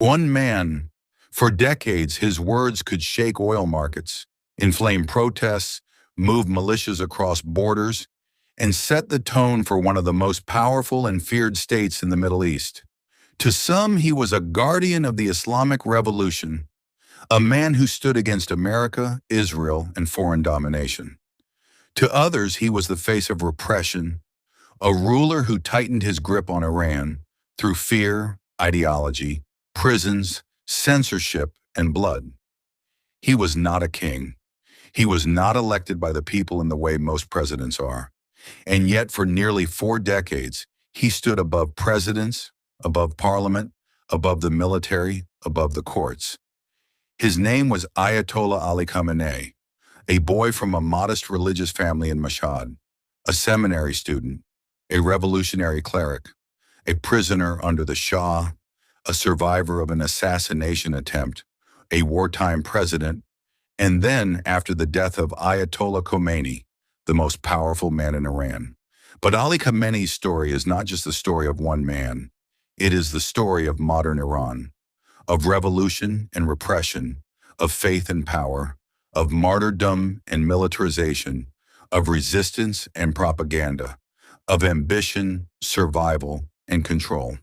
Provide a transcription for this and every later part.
One man, for decades, his words could shake oil markets, inflame protests, move militias across borders, and set the tone for one of the most powerful and feared states in the Middle East. To some, he was a guardian of the Islamic Revolution, a man who stood against America, Israel, and foreign domination. To others, he was the face of repression, a ruler who tightened his grip on Iran through fear, ideology, prisons, censorship, and blood. He was not a king. He was not elected by the people in the way most presidents are. And yet, for nearly 4 decades, he stood above presidents, above parliament, above the military, above the courts. His name was Ayatollah Ali Khamenei, a boy from a modest religious family in Mashhad, a seminary student, a revolutionary cleric, a prisoner under the Shah, a survivor of an assassination attempt, a wartime president, and then, after the death of Ayatollah Khomeini, the most powerful man in Iran. But Ali Khamenei's story is not just the story of one man. It is the story of modern Iran, of revolution and repression, of faith and power, of martyrdom and militarization, of resistance and propaganda, of ambition, survival, and control.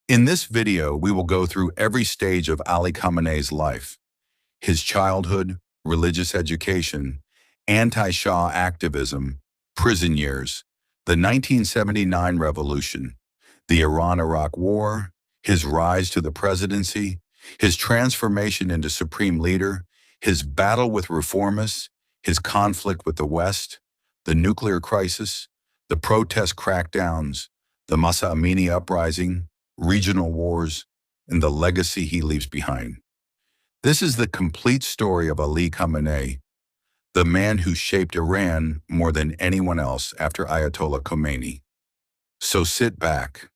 In this video, we will go through every stage of Ali Khamenei's life: his childhood, religious education, anti-Shah activism, prison years, the 1979 revolution, the Iran-Iraq War, his rise to the presidency, his transformation into supreme leader, his battle with reformists, his conflict with the West, the nuclear crisis, the protest crackdowns, the Mahsa Amini uprising, regional wars, and the legacy he leaves behind. This is the complete story of Ali Khamenei, the man who shaped Iran more than anyone else after Ayatollah Khomeini. So sit back,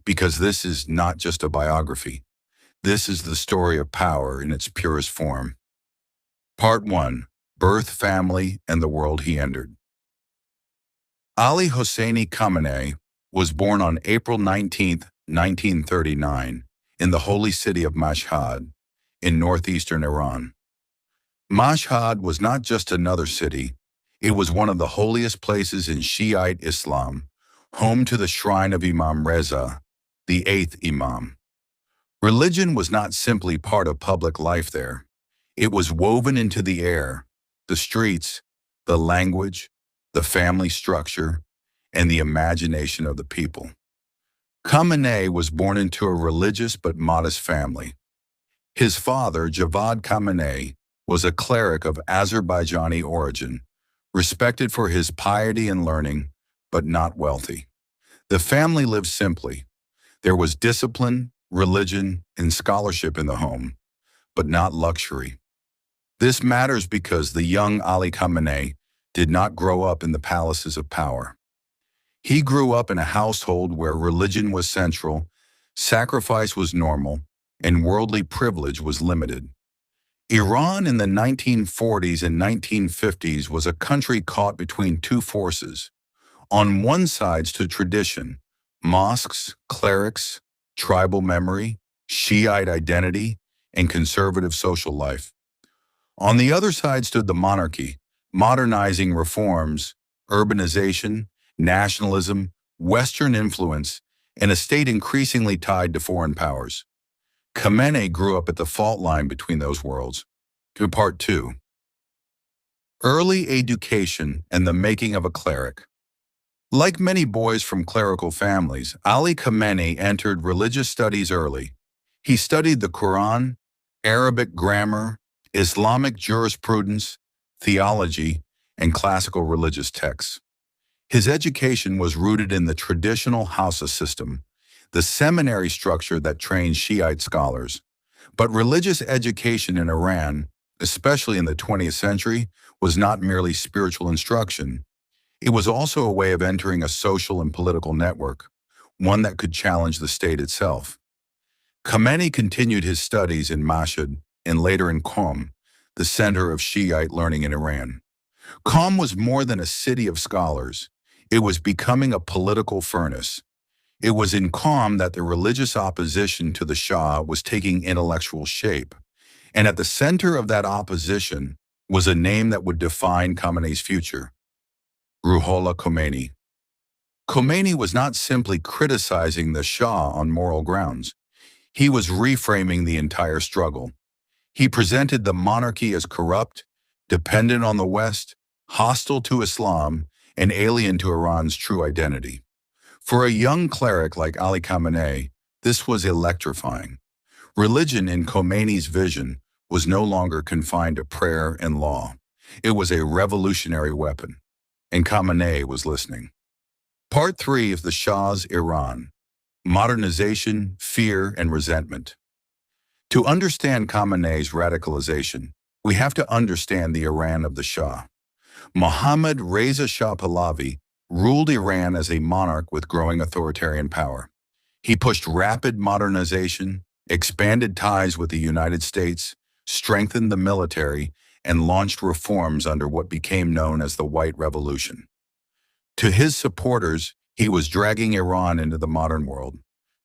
because this is not just a biography. This is the story of power in its purest form. Part 1. Birth, Family, and the World He Entered. Ali Hosseini Khamenei was born on April 19, 1939, in the holy city of Mashhad, in northeastern Iran. Mashhad was not just another city, it was one of the holiest places in Shiite Islam, home to the shrine of Imam Reza, the 8th Imam. Religion was not simply part of public life there. It was woven into the air, the streets, the language, the family structure, and the imagination of the people. Khamenei was born into a religious but modest family. His father, Javad Khamenei, was a cleric of Azerbaijani origin, respected for his piety and learning, but not wealthy. The family lived simply. There was discipline, religion, and scholarship in the home, but not luxury. This matters because the young Ali Khamenei did not grow up in the palaces of power. He grew up in a household where religion was central, sacrifice was normal, and worldly privilege was limited. Iran in the 1940s and 1950s was a country caught between two forces. On one side stood tradition, mosques, clerics, tribal memory, Shiite identity, and conservative social life. On the other side stood the monarchy, modernizing reforms, urbanization, nationalism, Western influence, and a state increasingly tied to foreign powers. Khamenei grew up at the fault line between those worlds. Part 2. Early education and the making of a cleric. Like many boys from clerical families, Ali Khamenei entered religious studies early. He studied the Quran, Arabic grammar, Islamic jurisprudence, theology, and classical religious texts. His education was rooted in the traditional Hausa system, the seminary structure that trained Shiite scholars. But religious education in Iran, especially in the 20th century, was not merely spiritual instruction. It was also a way of entering a social and political network, one that could challenge the state itself. Khamenei continued his studies in Mashhad and later in Qom, the center of Shiite learning in Iran. Qom was more than a city of scholars. It was becoming a political furnace. It was in calm that the religious opposition to the Shah was taking intellectual shape. And at the center of that opposition was a name that would define Khamenei's future: Ruhollah Khomeini. Khomeini was not simply criticizing the Shah on moral grounds. He was reframing the entire struggle. He presented the monarchy as corrupt, dependent on the West, hostile to Islam, and alien to Iran's true identity. For a young cleric like Ali Khamenei, this was electrifying. Religion in Khomeini's vision was no longer confined to prayer and law. It was a revolutionary weapon, and Khamenei was listening. Part 3 of the Shah's Iran: Modernization, Fear, and Resentment. To understand Khamenei's radicalization, we have to understand the Iran of the Shah. Mohammad Reza Shah Pahlavi ruled Iran as a monarch with growing authoritarian power. He pushed rapid modernization, expanded ties with the United States, strengthened the military, and launched reforms under what became known as the White Revolution. To his supporters, he was dragging Iran into the modern world.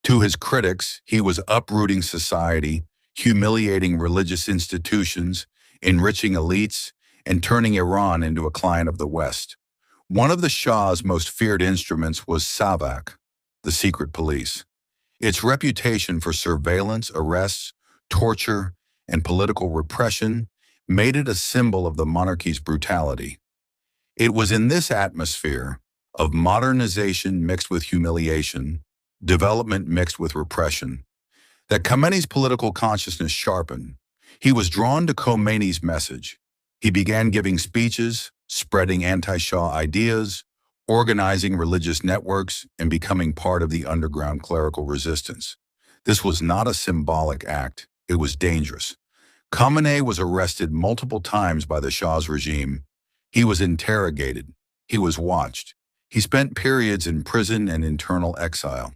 To his critics, he was uprooting society, humiliating religious institutions, enriching elites, and turning Iran into a client of the West. One of the Shah's most feared instruments was Savak, the secret police. Its reputation for surveillance, arrests, torture, and political repression made it a symbol of the monarchy's brutality. It was in this atmosphere of modernization mixed with humiliation, development mixed with repression, that Khamenei's political consciousness sharpened. He was drawn to Khomeini's message. He began giving speeches, spreading anti-Shah ideas, organizing religious networks, and becoming part of the underground clerical resistance. This was not a symbolic act. It was dangerous. Khamenei was arrested multiple times by the Shah's regime. He was interrogated. He was watched. He spent periods in prison and internal exile.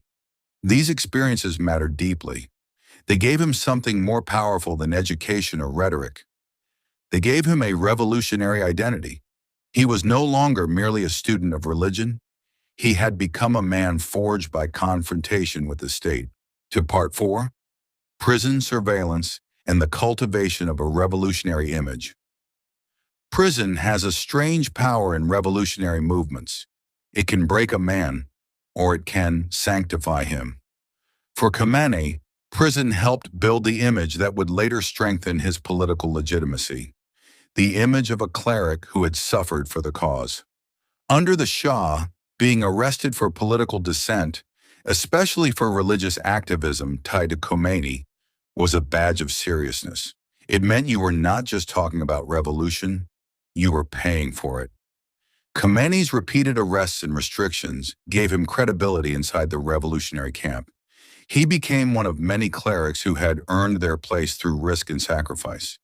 These experiences mattered deeply. They gave him something more powerful than education or rhetoric. They gave him a revolutionary identity. He was no longer merely a student of religion. He had become a man forged by confrontation with the state. To Part 4, Prison Surveillance and the Cultivation of a Revolutionary Image. Prison has a strange power in revolutionary movements. It can break a man, or it can sanctify him. For Khamenei, prison helped build the image that would later strengthen his political legitimacy, the image of a cleric who had suffered for the cause. Under the Shah, being arrested for political dissent, especially for religious activism tied to Khomeini, was a badge of seriousness. It meant you were not just talking about revolution, you were paying for it. Khamenei's repeated arrests and restrictions gave him credibility inside the revolutionary camp. He became one of many clerics who had earned their place through risk and sacrifice.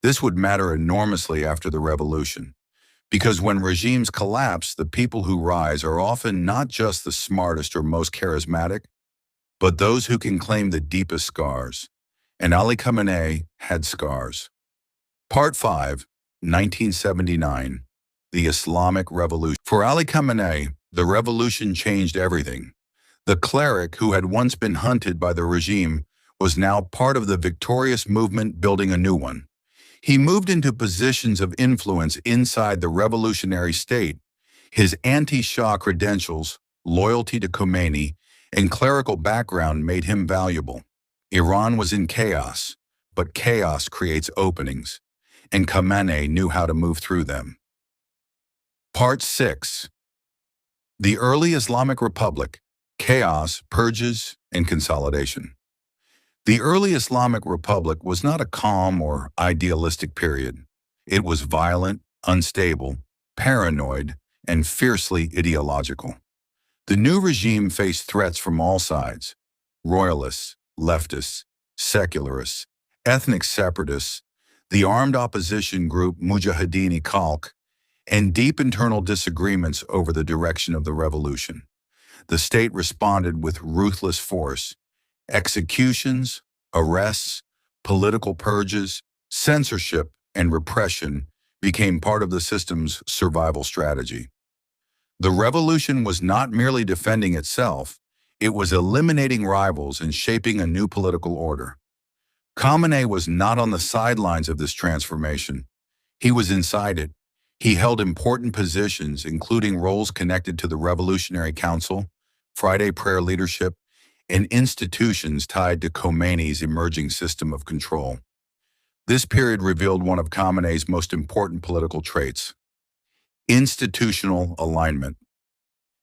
This would matter enormously after the revolution, because when regimes collapse, the people who rise are often not just the smartest or most charismatic, but those who can claim the deepest scars. And Ali Khamenei had scars. Part 5, 1979, the Islamic Revolution. For Ali Khamenei, the revolution changed everything. The cleric who had once been hunted by the regime was now part of the victorious movement building a new one. He moved into positions of influence inside the revolutionary state. His anti-Shah credentials, loyalty to Khomeini, and clerical background made him valuable. Iran was in chaos, but chaos creates openings, and Khamenei knew how to move through them. Part 6. The Early Islamic Republic: Chaos, Purges, and Consolidation. The early Islamic Republic was not a calm or idealistic period. It was violent, unstable, paranoid, and fiercely ideological. The new regime faced threats from all sides: royalists, leftists, secularists, ethnic separatists, the armed opposition group Mujahideen-e-Khalq, and deep internal disagreements over the direction of the revolution. The state responded with ruthless force: executions, arrests, political purges, censorship, and repression became part of the system's survival strategy. The revolution was not merely defending itself, It was eliminating rivals and shaping a new political order. Khamenei was not on the sidelines of this transformation. He was inside it. He held important positions, including roles connected to the Revolutionary Council, Friday Prayer leadership, and institutions tied to Khomeini's emerging system of control. This period revealed one of Khamenei's most important political traits: institutional alignment.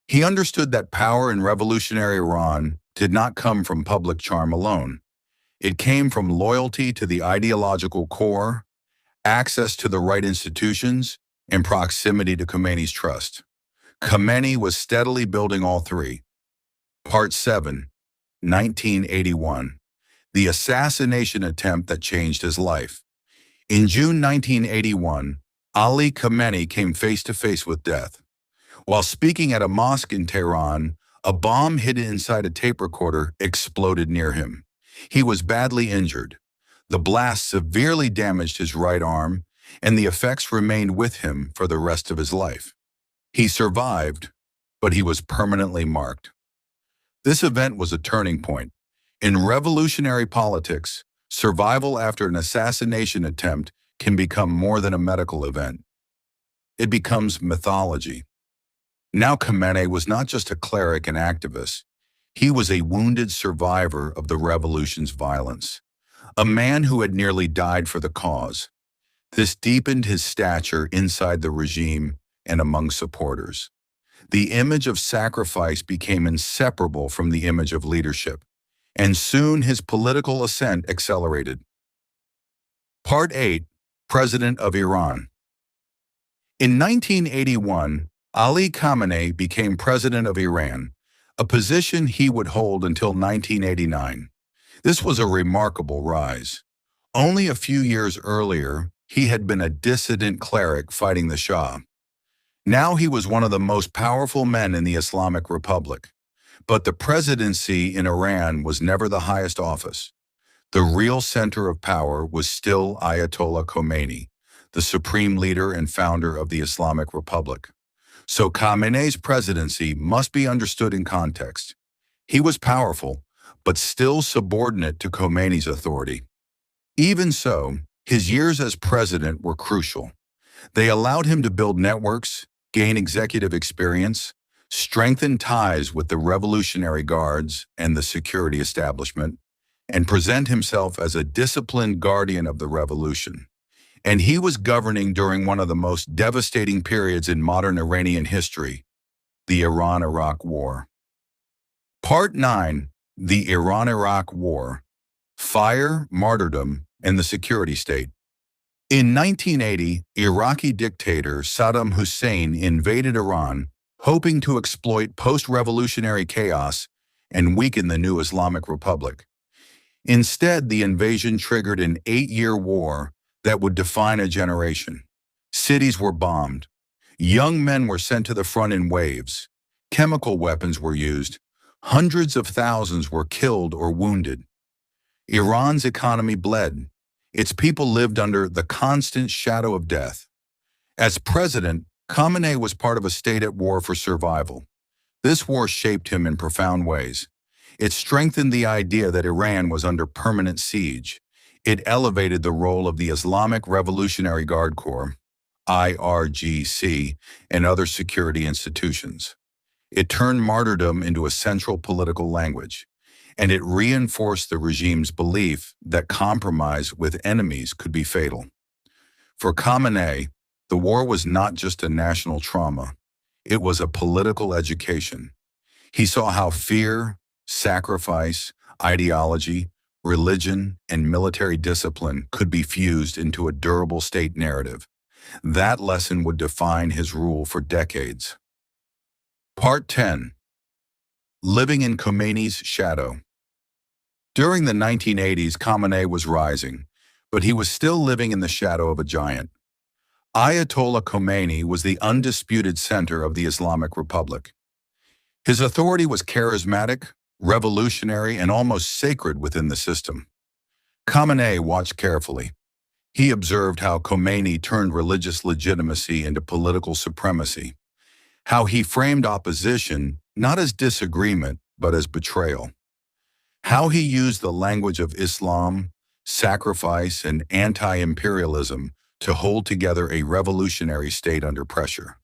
He understood that power in revolutionary Iran did not come from public charm alone. It came from loyalty to the ideological core, access to the right institutions, and proximity to Khomeini's trust. Khamenei was steadily building all three. Part 7, 1981. The assassination attempt that changed his life. In June 1981, Ali Khamenei came face to face with death. While speaking at a mosque in Tehran, a bomb hidden inside a tape recorder exploded near him. He was badly injured. The blast severely damaged his right arm, and the effects remained with him for the rest of his life. He survived, but he was permanently marked. This event was a turning point. In revolutionary politics, survival after an assassination attempt can become more than a medical event. It becomes mythology. Now Khamenei was not just a cleric and activist. He was a wounded survivor of the revolution's violence, a man who had nearly died for the cause. This deepened his stature inside the regime and among supporters. The image of sacrifice became inseparable from the image of leadership, and soon his political ascent accelerated. Part 8, President of Iran. In 1981, Ali Khamenei became president of Iran, a position he would hold until 1989. This was a remarkable rise. Only a few years earlier, he had been a dissident cleric fighting the Shah. Now he was one of the most powerful men in the Islamic Republic. But the presidency in Iran was never the highest office. The real center of power was still Ayatollah Khomeini, the supreme leader and founder of the Islamic Republic. So Khamenei's presidency must be understood in context. He was powerful, but still subordinate to Khomeini's authority. Even so, his years as president were crucial. They allowed him to build networks, gain executive experience, strengthen ties with the Revolutionary Guards and the security establishment, and present himself as a disciplined guardian of the revolution. And he was governing during one of the most devastating periods in modern Iranian history, the Iran-Iraq War. Part 9, the Iran-Iraq War: Fire, Martyrdom, and the Security State. In 1980, Iraqi dictator Saddam Hussein invaded Iran, hoping to exploit post-revolutionary chaos and weaken the new Islamic Republic. Instead, the invasion triggered an 8-year war that would define a generation. Cities were bombed. Young men were sent to the front in waves. Chemical weapons were used. Hundreds of thousands were killed or wounded. Iran's economy bled. Its people lived under the constant shadow of death. As president, Khamenei was part of a state at war for survival. This war shaped him in profound ways. It strengthened the idea that Iran was under permanent siege. It elevated the role of the Islamic Revolutionary Guard Corps, IRGC, and other security institutions. It turned martyrdom into a central political language, and it reinforced the regime's belief that compromise with enemies could be fatal. For Khamenei, the war was not just a national trauma. It was a political education. He saw how fear, sacrifice, ideology, religion, and military discipline could be fused into a durable state narrative. That lesson would define his rule for decades. Part 10. Living in Khomeini's Shadow. During the 1980s, Khamenei was rising, but he was still living in the shadow of a giant. Ayatollah Khomeini was the undisputed center of the Islamic Republic. His authority was charismatic, revolutionary, and almost sacred within the system. Khamenei watched carefully. He observed how Khomeini turned religious legitimacy into political supremacy, how he framed opposition not as disagreement, but as betrayal. How he used the language of Islam, sacrifice, and anti-imperialism to hold together a revolutionary state under pressure.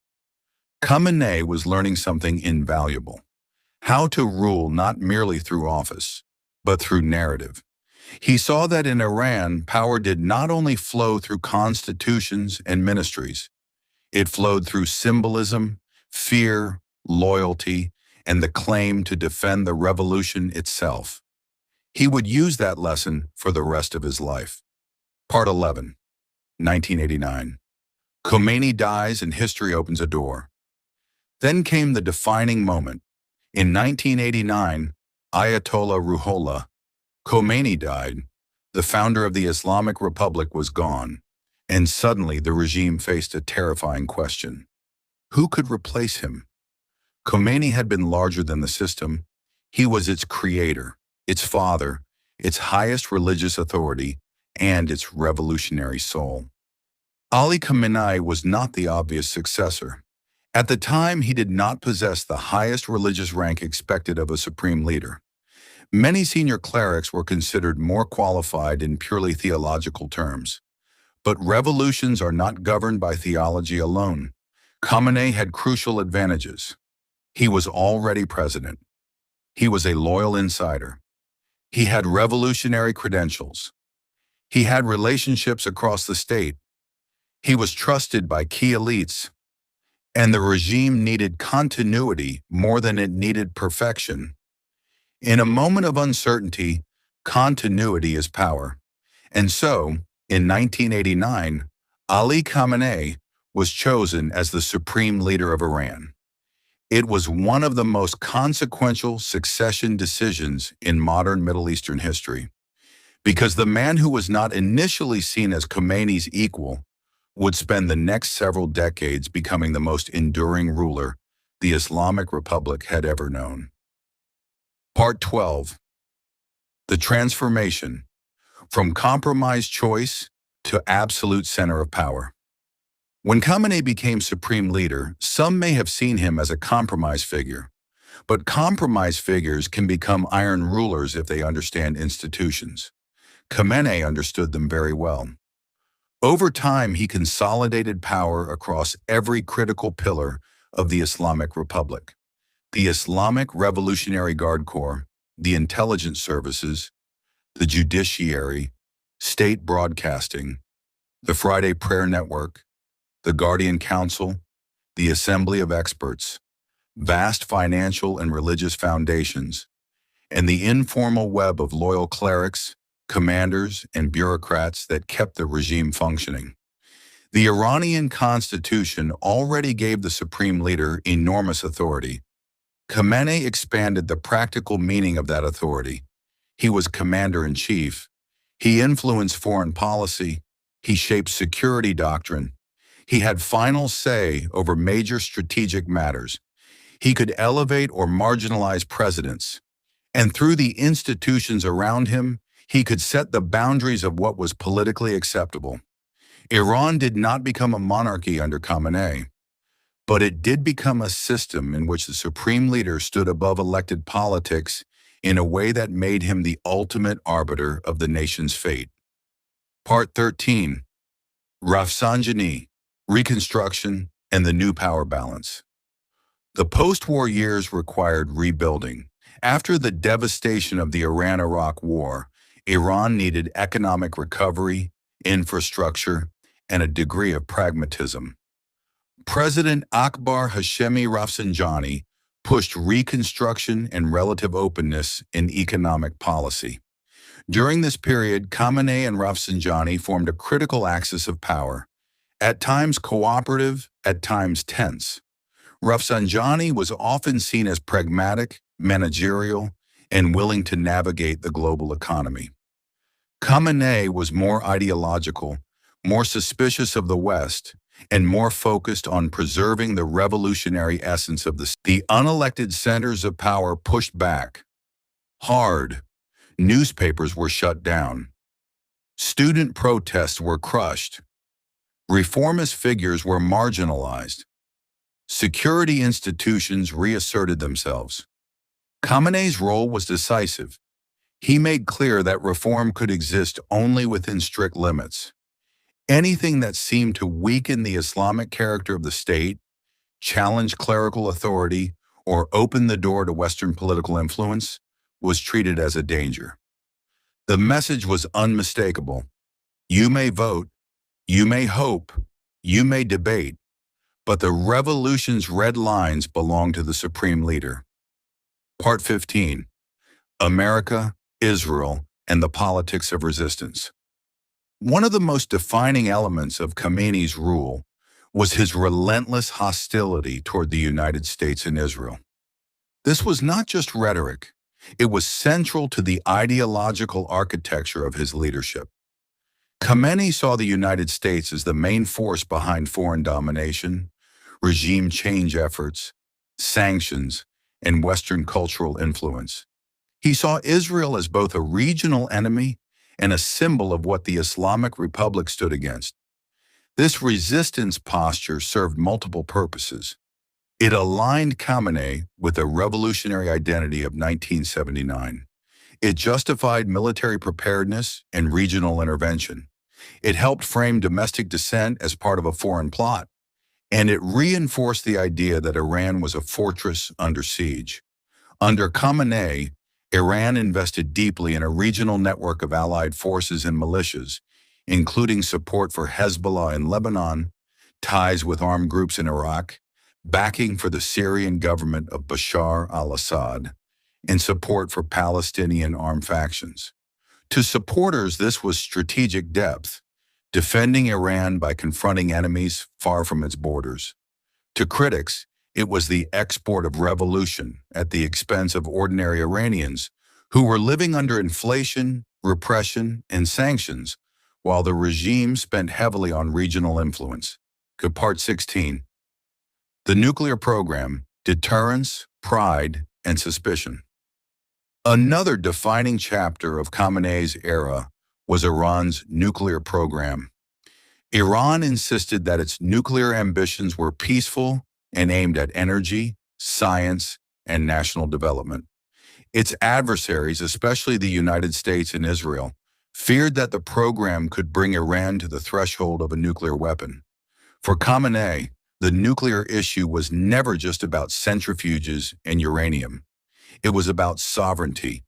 Khamenei was learning something invaluable: how to rule not merely through office, but through narrative. He saw that in Iran, power did not only flow through constitutions and ministries, it flowed through symbolism, fear, loyalty, and the claim to defend the revolution itself. He would use that lesson for the rest of his life. Part 11, 1989. Khomeini dies and history opens a door. Then came the defining moment. In 1989, Ayatollah Ruhollah Khomeini died. The founder of the Islamic Republic was gone, and suddenly the regime faced a terrifying question. Who could replace him? Khomeini had been larger than the system. He was its creator, its father, its highest religious authority, and its revolutionary soul. Ali Khamenei was not the obvious successor. At the time, he did not possess the highest religious rank expected of a supreme leader. Many senior clerics were considered more qualified in purely theological terms. But revolutions are not governed by theology alone. Khamenei had crucial advantages. He was already president. He was a loyal insider. He had revolutionary credentials. He had relationships across the state. He was trusted by key elites. And the regime needed continuity more than it needed perfection. In a moment of uncertainty, continuity is power. And so, in 1989, Ali Khamenei was chosen as the supreme leader of Iran. It was one of the most consequential succession decisions in modern Middle Eastern history, because the man who was not initially seen as Khomeini's equal would spend the next several decades becoming the most enduring ruler the Islamic Republic had ever known. Part 12. The transformation from compromised choice to absolute center of power. When Khamenei became supreme leader, some may have seen him as a compromise figure. But compromise figures can become iron rulers if they understand institutions. Khamenei understood them very well. Over time, he consolidated power across every critical pillar of the Islamic Republic: the Islamic Revolutionary Guard Corps, the intelligence services, the judiciary, state broadcasting, the Friday Prayer Network, the Guardian Council, the Assembly of Experts, vast financial and religious foundations, and the informal web of loyal clerics, commanders, and bureaucrats that kept the regime functioning. The Iranian constitution already gave the supreme leader enormous authority. Khamenei expanded the practical meaning of that authority. He was commander-in-chief. He influenced foreign policy. He shaped security doctrine. He had final say over major strategic matters. He could elevate or marginalize presidents. And through the institutions around him, he could set the boundaries of what was politically acceptable. Iran did not become a monarchy under Khamenei, but it did become a system in which the supreme leader stood above elected politics in a way that made him the ultimate arbiter of the nation's fate. Part 13. Rafsanjani, Reconstruction, and the New Power Balance. The post-war years required rebuilding. After the devastation of the Iran-Iraq War, Iran needed economic recovery, infrastructure, and a degree of pragmatism. President Akbar Hashemi Rafsanjani pushed reconstruction and relative openness in economic policy. During this period, Khamenei and Rafsanjani formed a critical axis of power, at times cooperative, at times tense. Rafsanjani was often seen as pragmatic, managerial, and willing to navigate the global economy. Khamenei was more ideological, more suspicious of the West, and more focused on preserving the revolutionary essence of the unelected centers of power pushed back hard. Newspapers were shut down. Student protests were crushed. Reformist figures were marginalized. Security institutions reasserted themselves. Khamenei's role was decisive. He made clear that reform could exist only within strict limits. Anything that seemed to weaken the Islamic character of the state, challenge clerical authority, or open the door to Western political influence was treated as a danger. The message was unmistakable. You may vote, you may hope, you may debate, but the revolution's red lines belong to the supreme leader. Part 15. America, Israel, and the Politics of Resistance. One of the most defining elements of Khamenei's rule was his relentless hostility toward the United States and Israel. This was not just rhetoric. It was central to the ideological architecture of his leadership. Khamenei saw the United States as the main force behind foreign domination, regime change efforts, sanctions, and Western cultural influence. He saw Israel as both a regional enemy and a symbol of what the Islamic Republic stood against. This resistance posture served multiple purposes. It aligned Khamenei with the revolutionary identity of 1979. It justified military preparedness and regional intervention. It helped frame domestic dissent as part of a foreign plot. And it reinforced the idea that Iran was a fortress under siege. Under Khamenei, Iran invested deeply in a regional network of allied forces and militias, including support for Hezbollah in Lebanon, ties with armed groups in Iraq, backing for the Syrian government of Bashar al-Assad, and support for Palestinian armed factions. To supporters, this was strategic depth, defending Iran by confronting enemies far from its borders. To critics, it was the export of revolution at the expense of ordinary Iranians who were living under inflation, repression, and sanctions, while the regime spent heavily on regional influence. Part 16. The nuclear program, deterrence, pride, and suspicion. Another defining chapter of Khamenei's era was Iran's nuclear program. Iran insisted that its nuclear ambitions were peaceful and aimed at energy, science, and national development. Its adversaries, especially the United States and Israel, feared that the program could bring Iran to the threshold of a nuclear weapon. For Khamenei, the nuclear issue was never just about centrifuges and uranium. It was about sovereignty.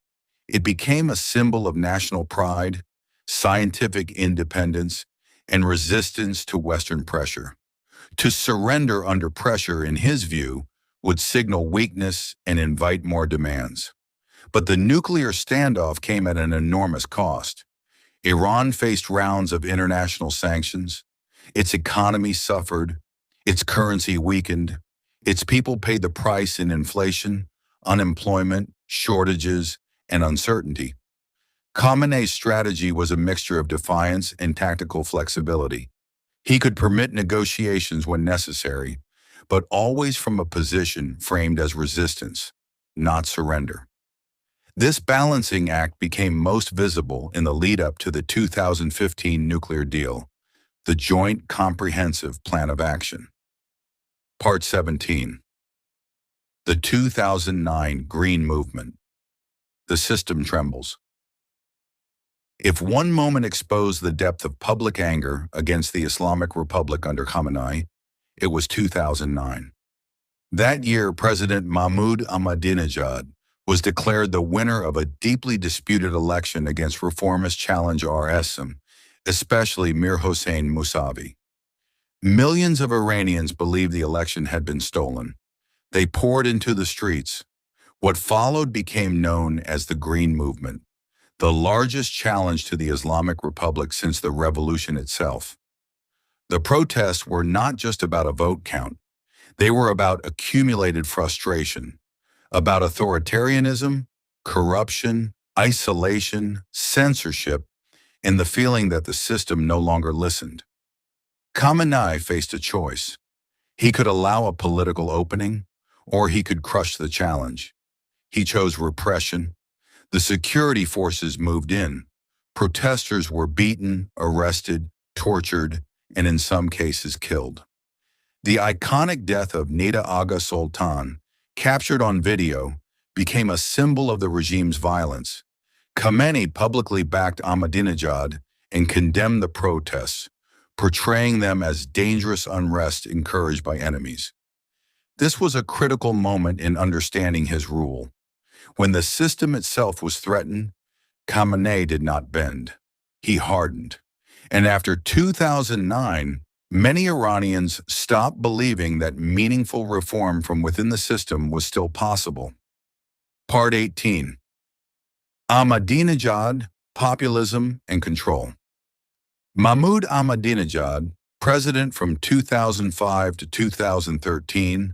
It became a symbol of national pride, scientific independence, and resistance to Western pressure. To surrender under pressure, in his view, would signal weakness and invite more demands. But the nuclear standoff came at an enormous cost. Iran faced rounds of international sanctions. Its economy suffered. Its currency weakened. Its people paid the price in inflation, unemployment, shortages, and uncertainty. Khamenei's strategy was a mixture of defiance and tactical flexibility. He could permit negotiations when necessary, but always from a position framed as resistance, not surrender. This balancing act became most visible in the lead-up to the 2015 nuclear deal, the Joint Comprehensive Plan of Action. Part 17. The 2009 Green Movement. The system trembles. If one moment exposed the depth of public anger against the Islamic Republic under Khamenei, it was 2009. That year, President Mahmoud Ahmadinejad was declared the winner of a deeply disputed election against reformist challenger RSM, especially Mir Hossein Mousavi. Millions of Iranians believed the election had been stolen. They poured into the streets. What followed became known as the Green Movement, the largest challenge to the Islamic Republic since the revolution itself. The protests were not just about a vote count. They were about accumulated frustration, about authoritarianism, corruption, isolation, censorship, and the feeling that the system no longer listened. Khamenei faced a choice. He could allow a political opening, or he could crush the challenge. He chose repression. The security forces moved in. Protesters were beaten, arrested, tortured, and in some cases killed. The iconic death of Nida Aga Sultan, captured on video, became a symbol of the regime's violence. Khamenei publicly backed Ahmadinejad and condemned the protests, portraying them as dangerous unrest encouraged by enemies. This was a critical moment in understanding his rule. When the system itself was threatened, Khamenei did not bend. He hardened. And after 2009, many Iranians stopped believing that meaningful reform from within the system was still possible. Part 18. Ahmadinejad, Populism and Control. Mahmoud Ahmadinejad, president from 2005 to 2013,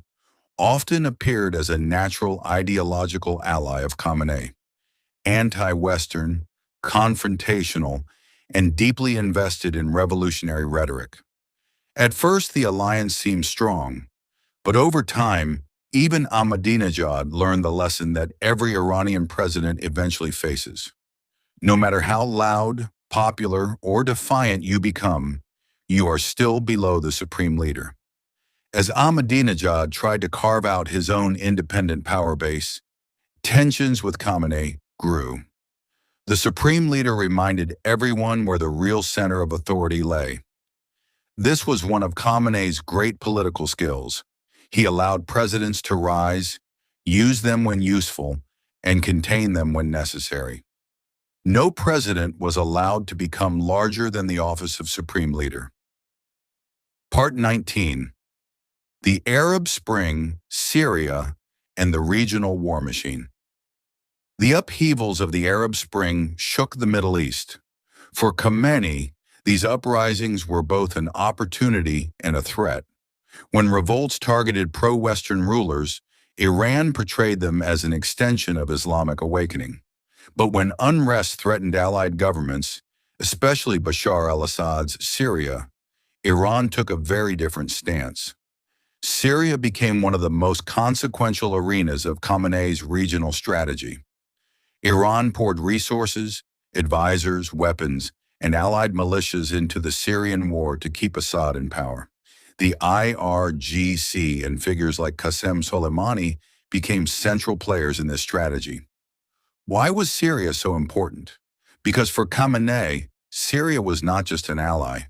often appeared as a natural ideological ally of Khamenei, anti-Western, confrontational, and deeply invested in revolutionary rhetoric. At first, the alliance seemed strong, but over time, even Ahmadinejad learned the lesson that every Iranian president eventually faces. No matter how loud, popular, or defiant you become, you are still below the supreme leader. As Ahmadinejad tried to carve out his own independent power base, tensions with Khamenei grew. The supreme leader reminded everyone where the real center of authority lay. This was one of Khamenei's great political skills. He allowed presidents to rise, use them when useful, and contain them when necessary. No president was allowed to become larger than the office of supreme leader. Part 19. The Arab Spring, Syria, and the regional war machine. The upheavals of the Arab Spring shook the Middle East. For Khamenei, these uprisings were both an opportunity and a threat. When revolts targeted pro-Western rulers, Iran portrayed them as an extension of Islamic awakening. But when unrest threatened allied governments, especially Bashar al-Assad's Syria, Iran took a very different stance. Syria became one of the most consequential arenas of Khamenei's regional strategy. Iran poured resources, advisors, weapons, and allied militias into the Syrian war to keep Assad in power. The IRGC and figures like Qasem Soleimani became central players in this strategy. Why was Syria so important? Because for Khamenei, Syria was not just an ally.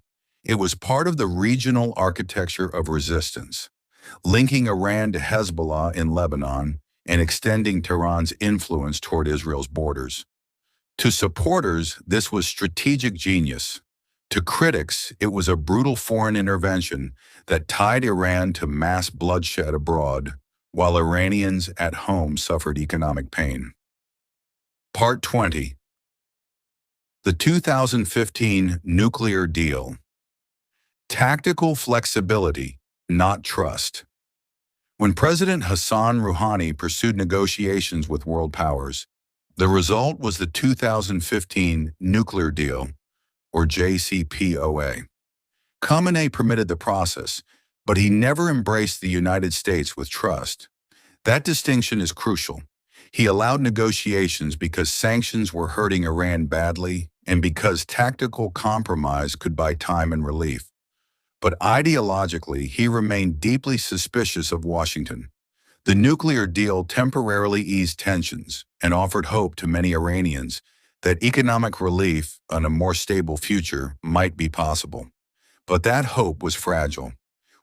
It was part of the regional architecture of resistance, linking Iran to Hezbollah in Lebanon and extending Tehran's influence toward Israel's borders. To supporters, this was strategic genius. To critics, it was a brutal foreign intervention that tied Iran to mass bloodshed abroad, while Iranians at home suffered economic pain. Part 20. The 2015 Nuclear Deal. Tactical flexibility, not trust. When President Hassan Rouhani pursued negotiations with world powers, the result was the 2015 Nuclear Deal, or JCPOA. Khamenei permitted the process, but he never embraced the United States with trust. That distinction is crucial. He allowed negotiations because sanctions were hurting Iran badly and because tactical compromise could buy time and relief. But ideologically, he remained deeply suspicious of Washington. The nuclear deal temporarily eased tensions and offered hope to many Iranians that economic relief and a more stable future might be possible. But that hope was fragile.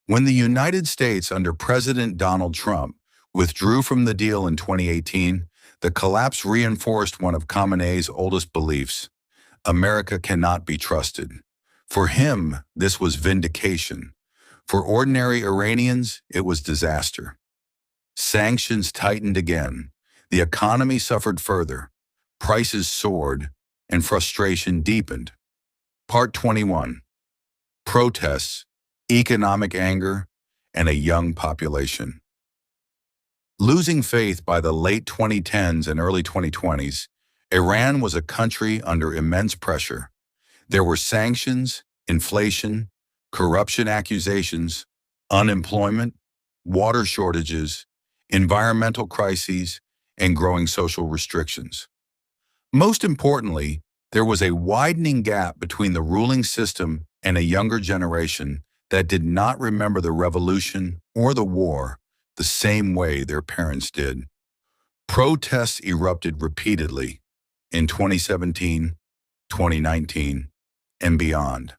When the United States under President Donald Trump withdrew from the deal in 2018, the collapse reinforced one of Khamenei's oldest beliefs: America cannot be trusted. For him, this was vindication. For ordinary Iranians, it was disaster. Sanctions tightened again. The economy suffered further. Prices soared, and frustration deepened. Part 21. Protests, economic anger, and a young population. Losing faith by the late 2010s and early 2020s, Iran was a country under immense pressure. There were sanctions, inflation, corruption accusations, unemployment, water shortages, environmental crises, and growing social restrictions. Most importantly, there was a widening gap between the ruling system and a younger generation that did not remember the revolution or the war the same way their parents did. Protests erupted repeatedly in 2017, 2019, and beyond.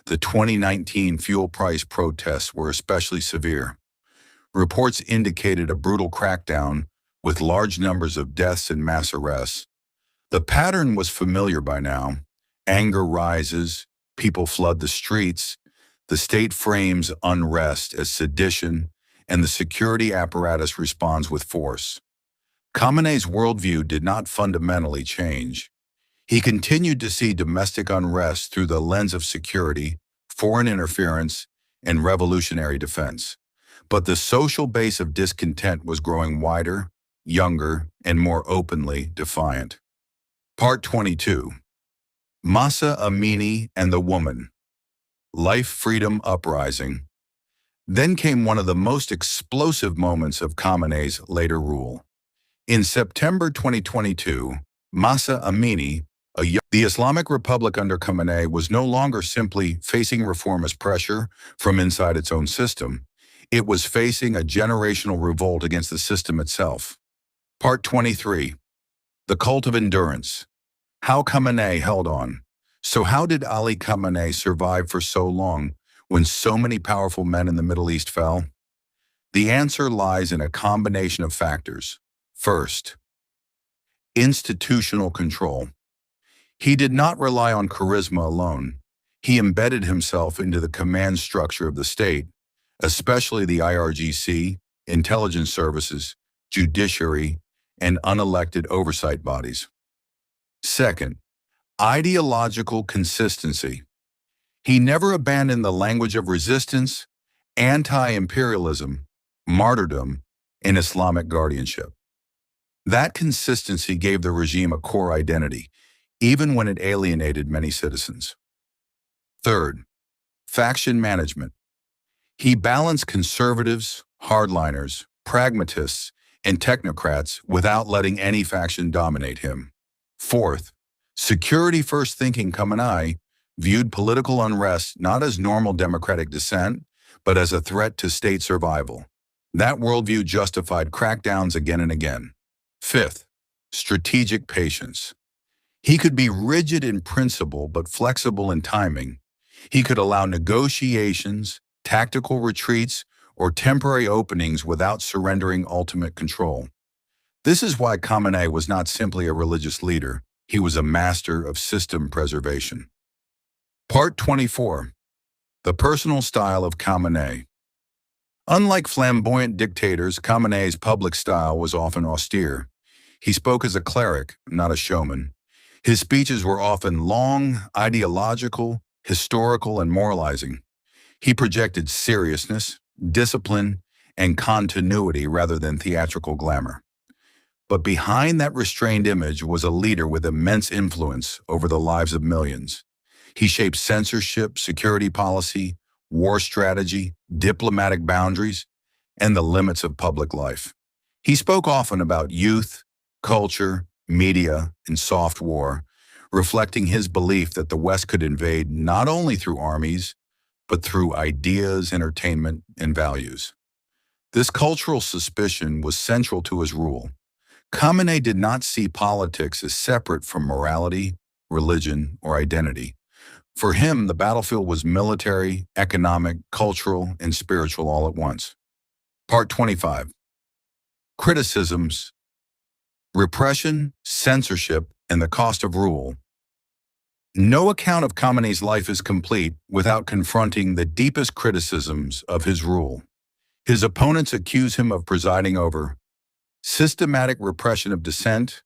The 2019 fuel price protests were especially severe. Reports indicated a brutal crackdown with large numbers of deaths and mass arrests. The pattern was familiar by now. Anger rises, people flood the streets, the state frames unrest as sedition, and the security apparatus responds with force. Khamenei's worldview did not fundamentally change. He continued to see domestic unrest through the lens of security, foreign interference, and revolutionary defense. But the social base of discontent was growing wider, younger, and more openly defiant. Part 22. Mahsa Amini and the Woman. Life Freedom Uprising. Then came one of the most explosive moments of Khamenei's later rule. In September 2022, Mahsa Amini, the Islamic Republic under Khamenei, was no longer simply facing reformist pressure from inside its own system. It was facing a generational revolt against the system itself. Part 23. The Cult of Endurance. How Khamenei held on. So how did Ali Khamenei survive for so long when so many powerful men in the Middle East fell? The answer lies in a combination of factors. First, institutional control. He did not rely on charisma alone. He embedded himself into the command structure of the state, especially the IRGC, intelligence services, judiciary, and unelected oversight bodies. Second, ideological consistency. He never abandoned the language of resistance, anti-imperialism, martyrdom, and Islamic guardianship. That consistency gave the regime a core identity, even when it alienated many citizens. Third, faction management. He balanced conservatives, hardliners, pragmatists, and technocrats without letting any faction dominate him. Fourth, security-first thinking Khamenei viewed political unrest not as normal democratic dissent, but as a threat to state survival. That worldview justified crackdowns again and again. Fifth, strategic patience. He could be rigid in principle but flexible in timing. He could allow negotiations, tactical retreats, or temporary openings without surrendering ultimate control. This is why Khamenei was not simply a religious leader. He was a master of system preservation. Part 24. The Personal Style of Khamenei. Unlike flamboyant dictators, Khamenei's public style was often austere. He spoke as a cleric, not a showman. His speeches were often long, ideological, historical, and moralizing. He projected seriousness, discipline, and continuity rather than theatrical glamour. But behind that restrained image was a leader with immense influence over the lives of millions. He shaped censorship, security policy, war strategy, diplomatic boundaries, and the limits of public life. He spoke often about youth, culture, media, and soft war, reflecting his belief that the West could invade not only through armies, but through ideas, entertainment, and values. This cultural suspicion was central to his rule. Khamenei did not see politics as separate from morality, religion, or identity. For him, the battlefield was military, economic, cultural, and spiritual all at once. Part 25. Criticisms. Repression, censorship, and the cost of rule. No account of Khamenei's life is complete without confronting the deepest criticisms of his rule. His opponents accuse him of presiding over systematic repression of dissent,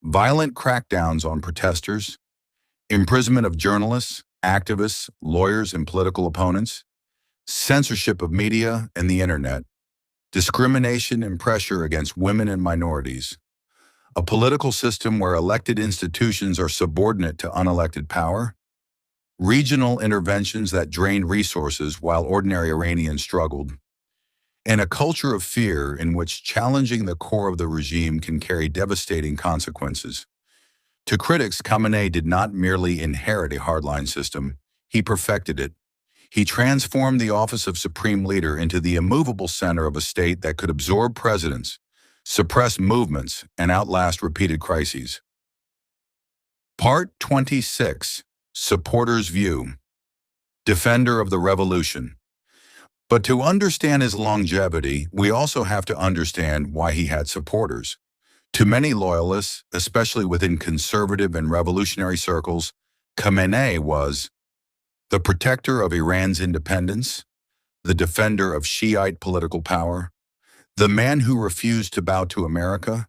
violent crackdowns on protesters, imprisonment of journalists, activists, lawyers, and political opponents, censorship of media and the internet, discrimination and pressure against women and minorities, a political system where elected institutions are subordinate to unelected power, regional interventions that drained resources while ordinary Iranians struggled, and a culture of fear in which challenging the core of the regime can carry devastating consequences. To critics, Khamenei did not merely inherit a hardline system, he perfected it. He transformed the office of supreme leader into the immovable center of a state that could absorb presidents, suppress movements, and outlast repeated crises. Part 26. Supporters' View. Defender of the Revolution. But to understand his longevity, we also have to understand why he had supporters. To many loyalists, especially within conservative and revolutionary circles, Khamenei was the protector of Iran's independence, the defender of Shiite political power, the man who refused to bow to America,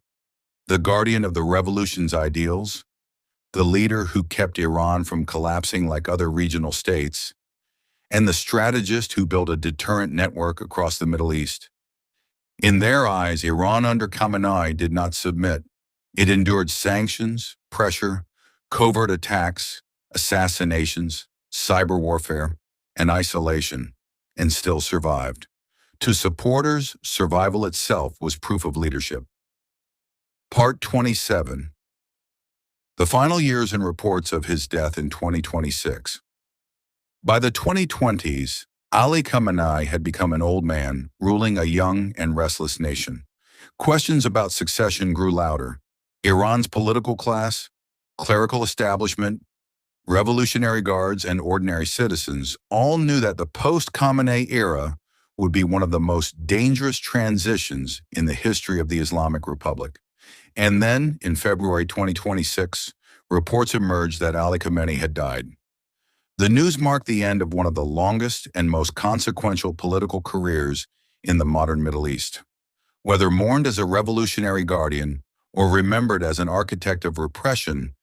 the guardian of the revolution's ideals, the leader who kept Iran from collapsing like other regional states, and the strategist who built a deterrent network across the Middle East. In their eyes, Iran under Khamenei did not submit. It endured sanctions, pressure, covert attacks, assassinations, cyber warfare, and isolation, and still survived. To supporters, survival itself was proof of leadership. Part 27. The final years and reports of his death in 2026. By the 2020s, Ali Khamenei had become an old man, ruling a young and restless nation. Questions about succession grew louder. Iran's political class, clerical establishment, revolutionary guards, and ordinary citizens all knew that the post-Khamenei era would be one of the most dangerous transitions in the history of the Islamic Republic. And then, in February 2026, reports emerged that Ali Khamenei had died. The news marked the end of one of the longest and most consequential political careers in the modern Middle East. Whether mourned as a revolutionary guardian or remembered as an architect of repression,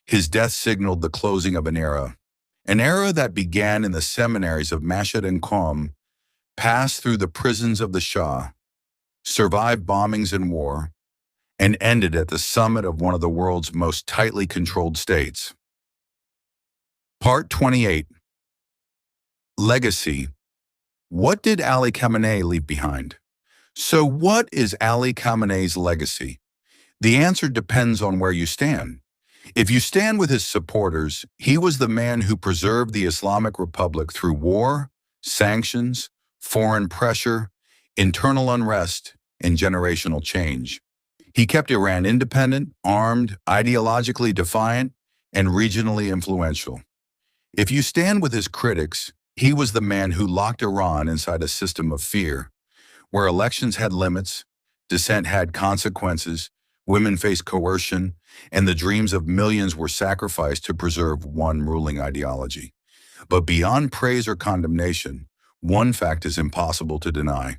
his death signaled the closing of an era that began in the seminaries of Mashhad and Qom, passed through the prisons of the Shah, survived bombings and war, and ended at the summit of one of the world's most tightly controlled states. Part 28. Legacy. What did Ali Khamenei leave behind? So what is Ali Khamenei's legacy? The answer depends on where you stand. If you stand with his supporters, he was the man who preserved the Islamic Republic through war, sanctions, foreign pressure, internal unrest, and generational change. He kept Iran independent, armed, ideologically defiant, and regionally influential. If you stand with his critics, he was the man who locked Iran inside a system of fear, where elections had limits, dissent had consequences, women faced coercion, and the dreams of millions were sacrificed to preserve one ruling ideology. But beyond praise or condemnation, one fact is impossible to deny.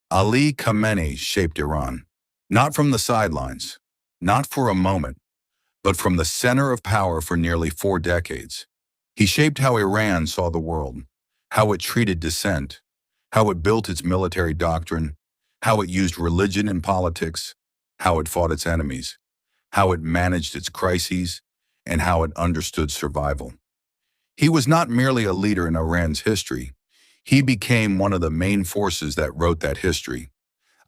Ali Khamenei shaped Iran, not from the sidelines, not for a moment, but from the center of power for nearly 4 decades. He shaped how Iran saw the world, how it treated dissent, how it built its military doctrine, how it used religion in politics, how it fought its enemies, how it managed its crises, and how it understood survival. He was not merely a leader in Iran's history. He became one of the main forces that wrote that history.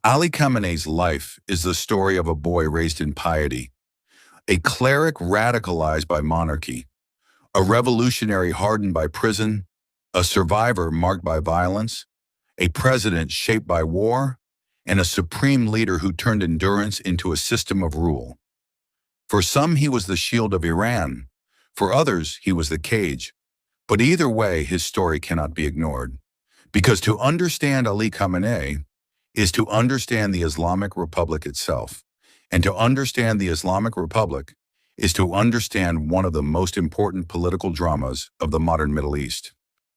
Ali Khamenei's life is the story of a boy raised in piety, a cleric radicalized by monarchy, a revolutionary hardened by prison, a survivor marked by violence, a president shaped by war, and a supreme leader who turned endurance into a system of rule. For some, he was the shield of Iran. For others, he was the cage. But either way, his story cannot be ignored. Because to understand Ali Khamenei is to understand the Islamic Republic itself. And to understand the Islamic Republic is to understand one of the most important political dramas of the modern Middle East.